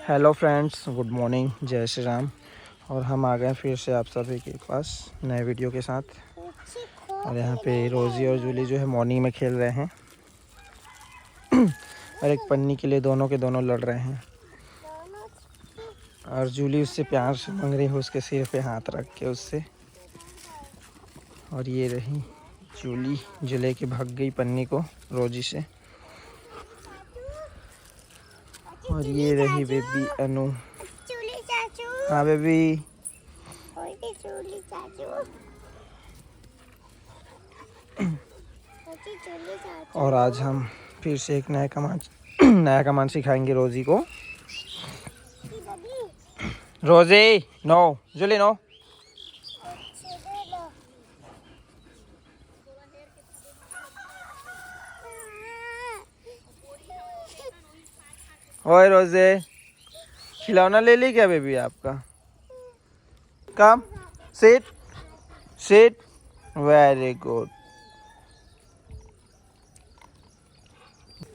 Hello friends, good morning, जय श्री राम। और हम आ गए फिर से आप सभी के पास नए वीडियो के साथ। और यहाँ पे रोज़ी और जूली जो है मॉर्निंग में खेल रहे हैं और एक पन्नी के लिए दोनों के दोनों लड़ रहे हैं। और जूली उससे प्यार से मांग रही है, उसके सिर पे हाथ रख के उससे। और ये रही जूली जो लेके भाग गई पन्नी को रोज़ी से। और ये रही बेबी अनु। हाँ बेबी। और आज हम फिर से एक नया कमांड सिखाएंगे रोज़ी को। रोज़ी नो, जूली नो। ओए रोज़े, खिलौना ले ली क्या बेबी आपका? Come sit sit, very good.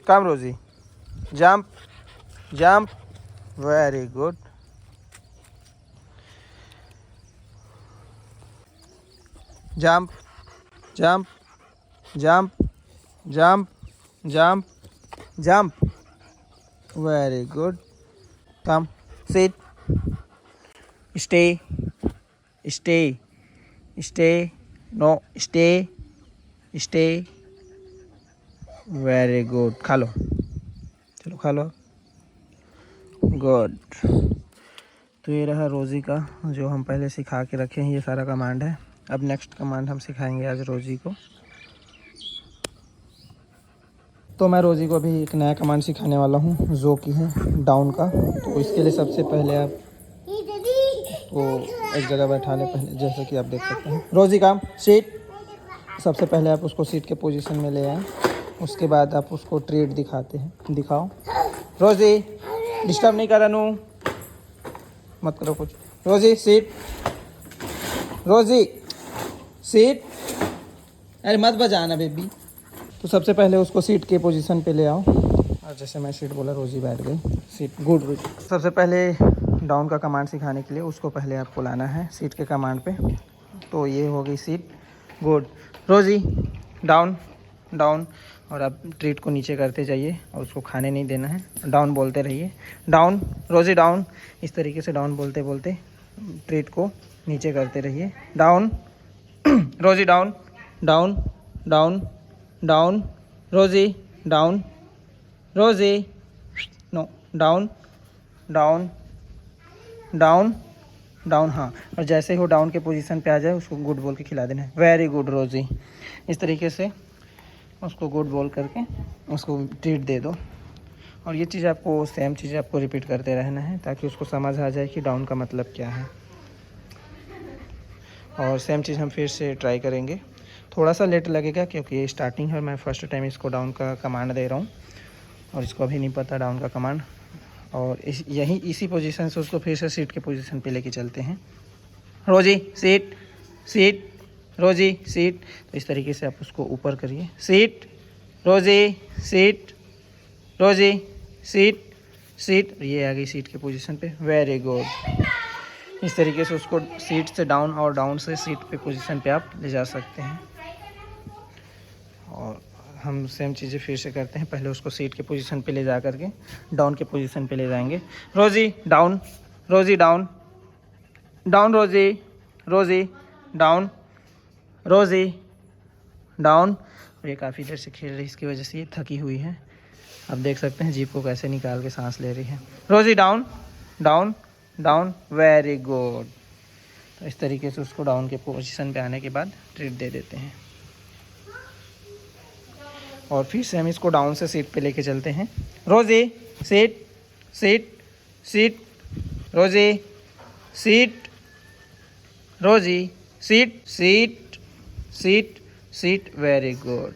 Come Rosie, jump jump, very good. Jump jump jump jump jump jump, very good. Come sit, stay stay stay, no stay stay, very good. खा लो, चलो खा लो, गुड। तो ये रहा रोज़ी का जो हम पहले सिखा के रखे हैं, ये सारा कमांड है। अब नेक्स्ट कमांड हम सिखाएंगे आज रोज़ी को। तो मैं रोज़ी को अभी एक नया कमांड सिखाने वाला हूँ जो कि है डाउन का। तो इसके लिए सबसे पहले आप तो एक जगह बैठा लें, पहले जैसे कि आप देख सकते हैं। रोज़ी काम सीट। सबसे पहले आप उसको सीट के पोजीशन में ले आए, उसके बाद आप उसको ट्रीट दिखाते हैं। दिखाओ रोज़ी, डिस्टर्ब नहीं कर, अनु मत करो कुछ। रोज़ी सीट, रोज़ी सीट, अरे मत बजाना बेबी। तो सबसे पहले उसको सीट के पोजीशन पे ले आओ। और जैसे मैं सीट बोला, रोज़ी बैठ गई सीट, गुड। सबसे पहले डाउन का कमांड सिखाने के लिए उसको पहले आपको लाना है सीट के कमांड पे। तो ये हो गई सीट, गुड। रोज़ी डाउन डाउन, और आप ट्रीट को नीचे करते जाइए और उसको खाने नहीं देना है। डाउन बोलते रहिए, डाउन रोज़ी डाउन। इस तरीके से डाउन बोलते बोलते ट्रीट को नीचे करते रहिए। Down Rosie down down down down, Rosie down, Rosie no, down down down down. हाँ, और जैसे ही वो डाउन के पोजीशन पे आ जाए उसको गुड बोल के खिला देना है। वेरी गुड रोज़ी। इस तरीके से उसको गुड बोल करके उसको ट्रीट दे दो। और ये चीज़ आपको सेम चीज़ आपको रिपीट करते रहना है ताकि उसको समझ आ जाए कि डाउन का मतलब क्या है। और सेम चीज़ हम फिर से ट्राई करेंगे। थोड़ा सा लेट लगेगा क्योंकि ये स्टार्टिंग है, मैं फ़र्स्ट टाइम इसको डाउन का कमांड दे रहा हूँ और इसको अभी नहीं पता डाउन का कमांड। और इसी पोजीशन से उसको फिर से सीट के पोजीशन पे लेके चलते हैं। रोज़ी सीट सीट, रोज़ी सीट। तो इस तरीके से आप उसको ऊपर करिए। सीट रोज़ी सीट, रोज़ी सीट सीट, ये आ गई सीट के पोजीशन पे, वेरी गुड। इस तरीके से उसको सीट से डाउन और डाउन से सीट पे पोजीशन पे आप ले जा सकते हैं। और हम सेम चीज़ें फिर से करते हैं। पहले उसको सीट के पोजीशन पे ले जा करके डाउन के पोजीशन पे ले जाएंगे। रोज़ी डाउन, रोज़ी डाउन डाउन, रोज़ी रोज़ी डाउन, रोज़ी डाउन। और ये काफ़ी देर से खेल रही है, इसकी वजह से ये थकी हुई है। आप देख सकते हैं जीभ को कैसे निकाल के सांस ले रही है। रोज़ी down down down, very good. तो इस तरीके से उसको डाउन के पोजीशन पे आने के बाद ट्रीट दे देते हैं। और फिर से हम इसको डाउन से सीट पे लेके चलते हैं। रोज़ी सीट सीट सीट, रोज़ी सीट, रोज़ी seat seat seat seat, very good.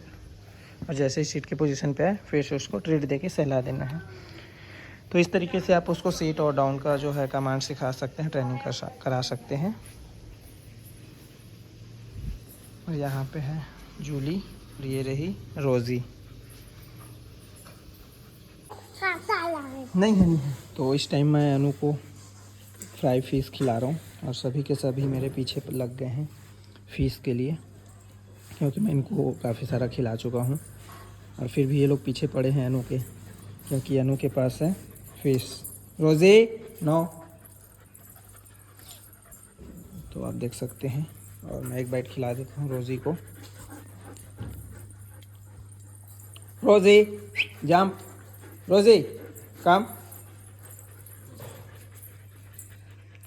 और जैसे ही सीट के पोजीशन पे आए फिर से उसको ट्रीट दे के सहला देना है। तो इस तरीके से आप उसको सीट और डाउन का जो है कमांड सिखा सकते हैं, ट्रेनिंग करा सकते हैं। और यहाँ पे है जूली और ये रही रोज़ी। नहीं है, नहीं है। तो इस टाइम मैं अनु को फ्राई फिश खिला रहा हूँ और सभी के सभी मेरे पीछे लग गए हैं फ़िश के लिए, क्योंकि मैं इनको काफ़ी सारा खिला चुका हूँ। और फिर भी ये लोग पीछे पड़े हैं अनु के, क्योंकि अनु के पास है फ़िश। रोज़ी नो। तो आप देख सकते हैं, और मैं एक बाइट खिला देता हूँ रोज़ी को। रोज़ी जंप, रोज़ी कम,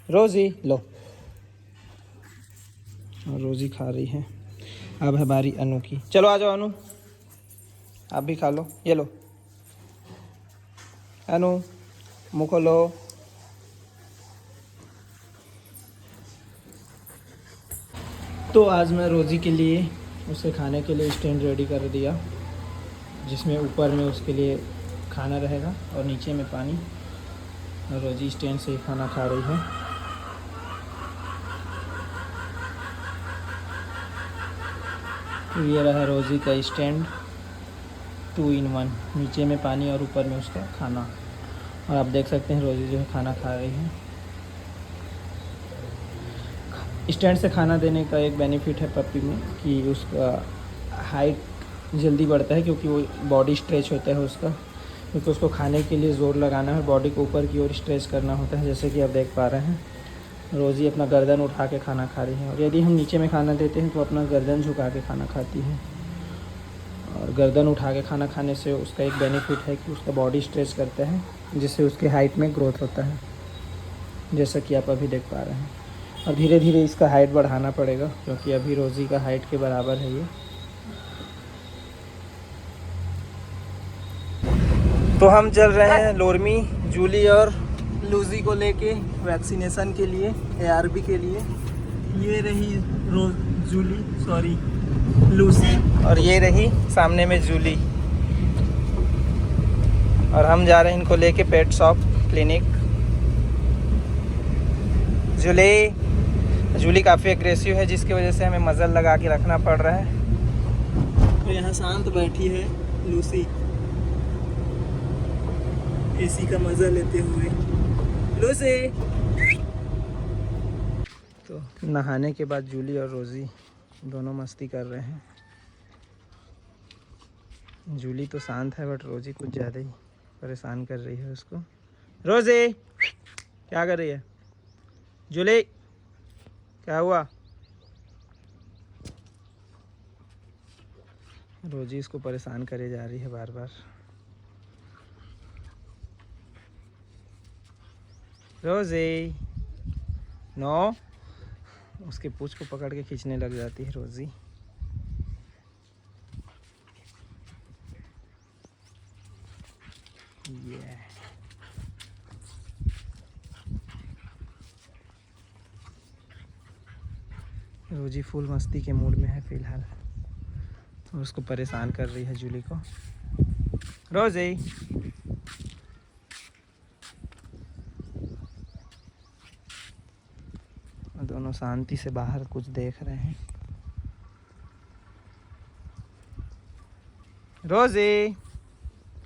रोज़ी लो। और रोज़ी खा रही है। अब है बारी अनु की। चलो आ जाओ अनु, आप भी खा लो। ये लो अनु, मुँह खोलो। तो आज मैं रोज़ी के लिए उसे खाने के लिए स्टैंड रेडी कर दिया, जिसमें ऊपर में उसके लिए खाना रहेगा और नीचे में पानी। और रोज़ी स्टैंड से ही खाना खा रही है। तो ये रहा रोज़ी का स्टैंड 2 in 1, नीचे में पानी और ऊपर में उसका खाना। और आप देख सकते हैं रोज़ी जो है खाना खा रही है। स्टैंड से खाना देने का एक बेनिफिट है पपी में कि उसका हाइट जल्दी बढ़ता है, क्योंकि वो बॉडी स्ट्रेच होता है उसका, क्योंकि उसको खाने के लिए ज़ोर लगाना है, बॉडी को ऊपर की ओर स्ट्रेच करना होता है। जैसे कि आप देख पा रहे हैं रोज़ी अपना गर्दन उठा के खाना खा रही है। और यदि हम नीचे में खाना देते हैं तो अपना गर्दन झुका के खाना खाती है। और गर्दन उठा के खाना खाने से उसका एक बेनिफिट है कि उसका बॉडी स्ट्रेच करता है, जिससे उसके हाइट में ग्रोथ होता है, जैसा कि आप अभी देख पा रहे हैं। और धीरे धीरे इसका हाइट बढ़ाना पड़ेगा, क्योंकि अभी रोज़ी का हाइट के बराबर है ये। तो हम चल रहे हैं लोरमी जूली और लूजी को लेके वैक्सीनेशन के लिए, ARV के लिए। ये रही लूसी, और ये रही सामने में जूली। और हम जा रहे हैं इनको लेके पेट शॉप क्लिनिक। जूली काफ़ी एग्रेसिव है, जिसकी वजह से हमें मज़ल लगा के रखना पड़ रहा है। तो यहाँ शांत बैठी है लूसी, एसी का मज़ा लेते हुए। लूसी। तो नहाने के बाद जूली और रोज़ी दोनों मस्ती कर रहे हैं। जूली तो शांत है, बट रोज़ी कुछ ज़्यादा ही परेशान कर रही है उसको। रोज़ी क्या कर रही है? जूली क्या हुआ? रोज़ी इसको परेशान करे जा रही है बार बार। रोज़ी नो। उसके पूंछ को पकड़ के खींचने लग जाती है रोज़ी। रोज़ी फुल मस्ती के मूड में है फिलहाल, और उसको परेशान कर रही है जूली को। रोज़ी दोनों शांति से बाहर कुछ देख रहे हैं। रोज़ी